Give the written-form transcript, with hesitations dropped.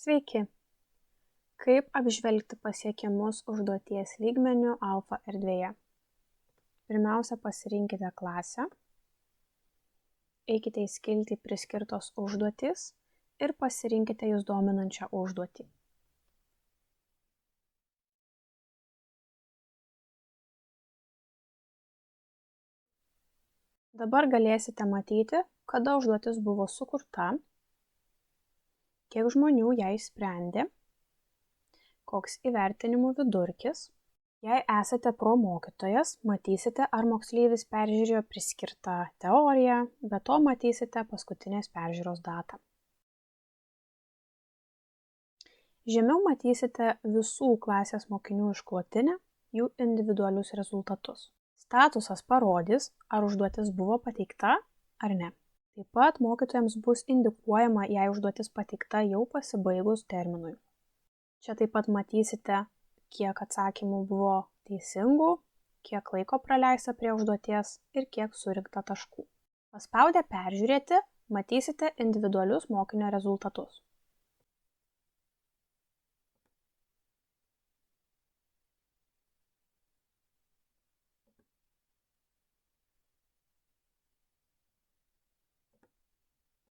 Sveiki! Kaip apžvelgti pasiekimus užduoties lygmeniu alfa erdvėje? Pirmiausia, pasirinkite klasę, eikite į skiltį priskirtos užduotys ir pasirinkite jūs dominančią užduotį. Dabar galėsite matyti, kada užduotis buvo sukurta, kiek žmonių ją išsprendė, koks įvertinimų vidurkis. Jei esate mokytojas, matysite, ar moksleivis peržiūrėjo priskirtą teoriją, be to matysite paskutinės peržiūros datą. Žemiau matysite visų klasės mokinių išklotinę, jų individualius rezultatus. Statusas parodys, ar užduotis buvo pateikta ar ne. Taip pat mokytojams bus indikuojama, jei užduotis pateikta jau pasibaigus terminui. Čia taip pat matysite, kiek atsakymų buvo teisingų, kiek laiko praleista prie užduoties ir kiek surinkta taškų. Paspaudę peržiūrėti, matysite individualius mokinio rezultatus.